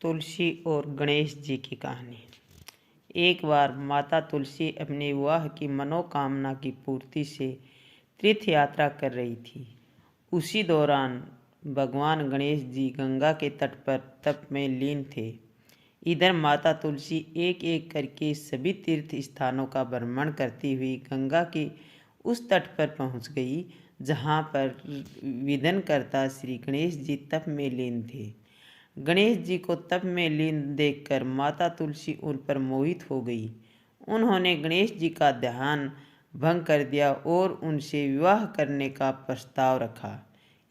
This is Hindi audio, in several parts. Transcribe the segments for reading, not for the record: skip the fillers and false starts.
तुलसी और गणेश जी की कहानी। एक बार माता तुलसी अपने विवाह की मनोकामना की पूर्ति से तीर्थ यात्रा कर रही थी। उसी दौरान भगवान गणेश जी गंगा के तट पर तप में लीन थे। इधर माता तुलसी एक एक करके सभी तीर्थ स्थानों का भ्रमण करती हुई गंगा के उस तट पर पहुंच गई जहां पर विधनकर्ता श्री गणेश जी तप में लीन थे। गणेश जी को तप में लीन देखकर माता तुलसी उन पर मोहित हो गई। उन्होंने गणेश जी का ध्यान भंग कर दिया और उनसे विवाह करने का प्रस्ताव रखा।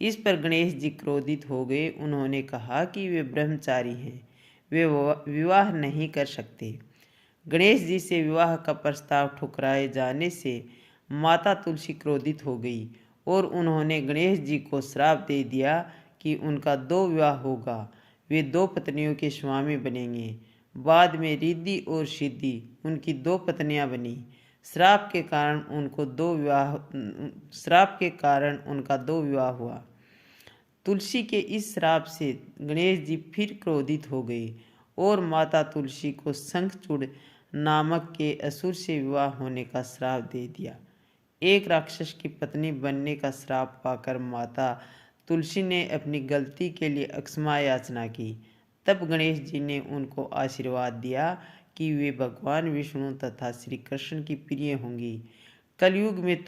इस पर गणेश जी क्रोधित हो गए। उन्होंने कहा कि वे ब्रह्मचारी हैं, वे विवाह नहीं कर सकते। गणेश जी से विवाह का प्रस्ताव ठुकराए जाने से माता तुलसी क्रोधित हो गई और उन्होंने गणेश जी को श्राप दे दिया कि उनका 2 विवाह होगा, वे 2 पत्नियों के स्वामी बनेंगे। बाद में रिद्धि और सिद्धि उनकी 2 पत्नियां बनी। श्राप के कारण उनका 2 विवाह हुआ। तुलसी के इस श्राप से गणेश जी फिर क्रोधित हो गए और माता तुलसी को शंखचूड़ नामक के असुर से विवाह होने का श्राप दे दिया। एक राक्षस की पत्नी बनने का श्राप पाकर माता तुलसी ने अपनी गलती के लिए क्षमा याचना की। तब गणेश जी ने उनको आशीर्वाद दिया कि वे भगवान विष्णु तथा श्री कृष्ण की प्रिय होंगी। कलयुग में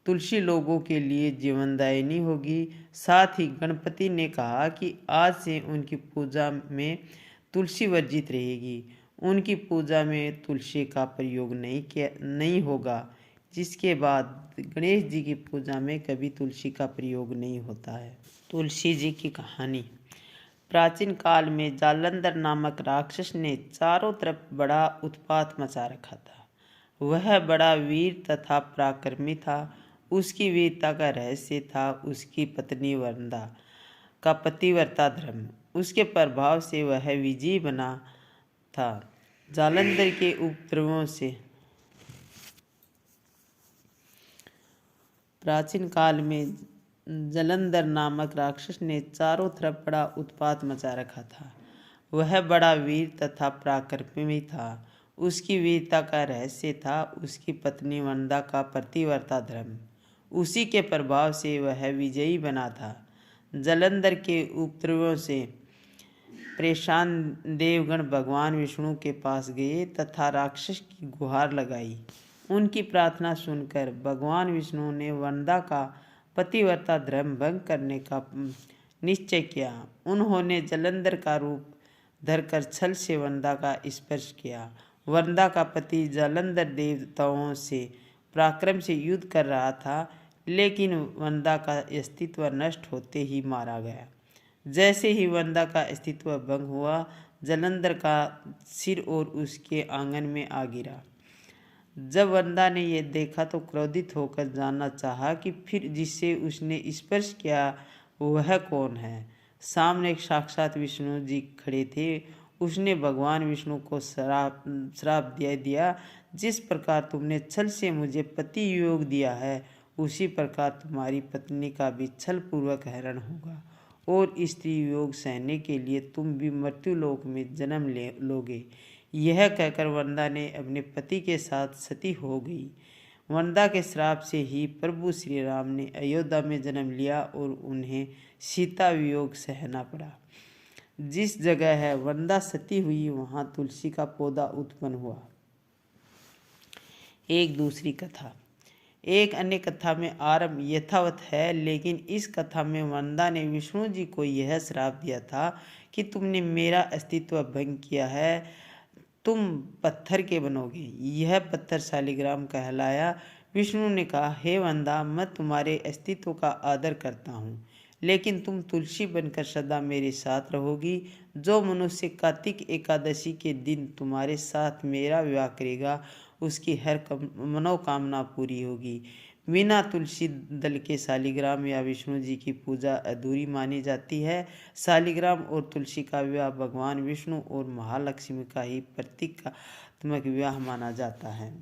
तुलसी लोगों के लिए जीवनदायिनी होगी। साथ ही गणपति ने कहा कि आज से उनकी पूजा में तुलसी वर्जित रहेगी। उनकी पूजा में तुलसी का प्रयोग नहीं होगा, जिसके बाद गणेश जी की पूजा में कभी तुलसी का प्रयोग नहीं होता है। तुलसी जी की कहानी। प्राचीन काल में जालंधर नामक राक्षस ने चारों तरफ बड़ा उत्पात मचा रखा था। वह बड़ा वीर तथा पराक्रमी था। उसकी वीरता का रहस्य था उसकी पत्नी वरदा का पतिव्रता धर्म। उसके प्रभाव से वह विजयी बना था। जालंधर के उपद्रवों से प्राचीन काल में जालंधर नामक राक्षस ने चारों तरफ बड़ा उत्पात मचा रखा था। वह बड़ा वीर तथा पराक्रमी था। उसकी वीरता का रहस्य था उसकी पत्नी वरदा का पतिव्रता धर्म। उसी के प्रभाव से वह विजयी बना था। जालंधर के उपद्रवों से परेशान देवगण भगवान विष्णु के पास गए तथा राक्षस की गुहार लगाई। उनकी प्रार्थना सुनकर भगवान विष्णु ने वरदा का पतिव्रता धर्म भंग करने का निश्चय किया। उन्होंने जालंधर का रूप धरकर छल से वरदा का स्पर्श किया। वरदा का पति जालंधर देवताओं से पराक्रम से युद्ध कर रहा था, लेकिन वरदा का अस्तित्व नष्ट होते ही मारा गया। जैसे ही वरदा का अस्तित्व भंग हुआ, जालंधर का सिर और उसके आंगन में आ गिरा। जब वरदा ने यह देखा तो क्रोधित होकर जानना चाहा कि फिर जिससे उसने स्पर्श किया वह कौन है। सामने साक्षात विष्णु जी खड़े थे। उसने भगवान विष्णु को श्राप दे दिया, जिस प्रकार तुमने छल से मुझे पति योग दिया है, उसी प्रकार तुम्हारी पत्नी का भी छल पूर्वक हरण होगा और स्त्री योग सहने के लिए तुम भी मृत्युलोक में जन्म लोगे। यह कहकर वरदा ने अपने पति के साथ सती हो गई। वरदा के श्राप से ही प्रभु श्री राम ने अयोध्या में जन्म लिया और उन्हें सीता वियोग सहना पड़ा। जिस जगह है वरदा सती हुई वहां तुलसी का पौधा उत्पन्न हुआ। एक दूसरी कथा। एक अन्य कथा में आरंभ यथावत है, लेकिन इस कथा में वरदा ने विष्णु जी को यह श्राप दिया था कि तुमने मेरा अस्तित्व भंग किया है, तुम पत्थर के बनोगे। यह पत्थर शालिग्राम कहलाया। विष्णु ने कहा, हे वरदा, मैं तुम्हारे अस्तित्व का आदर करता हूँ, लेकिन तुम तुलसी बनकर सदा मेरे साथ रहोगी। जो मनुष्य कार्तिक एकादशी के दिन तुम्हारे साथ मेरा विवाह करेगा, उसकी हर मनोकामना पूरी होगी। बिना तुलसी दल के शालिग्राम या विष्णु जी की पूजा अधूरी मानी जाती है। शालिग्राम और तुलसी का विवाह भगवान विष्णु और महालक्ष्मी का ही प्रतीकात्मक विवाह माना जाता है।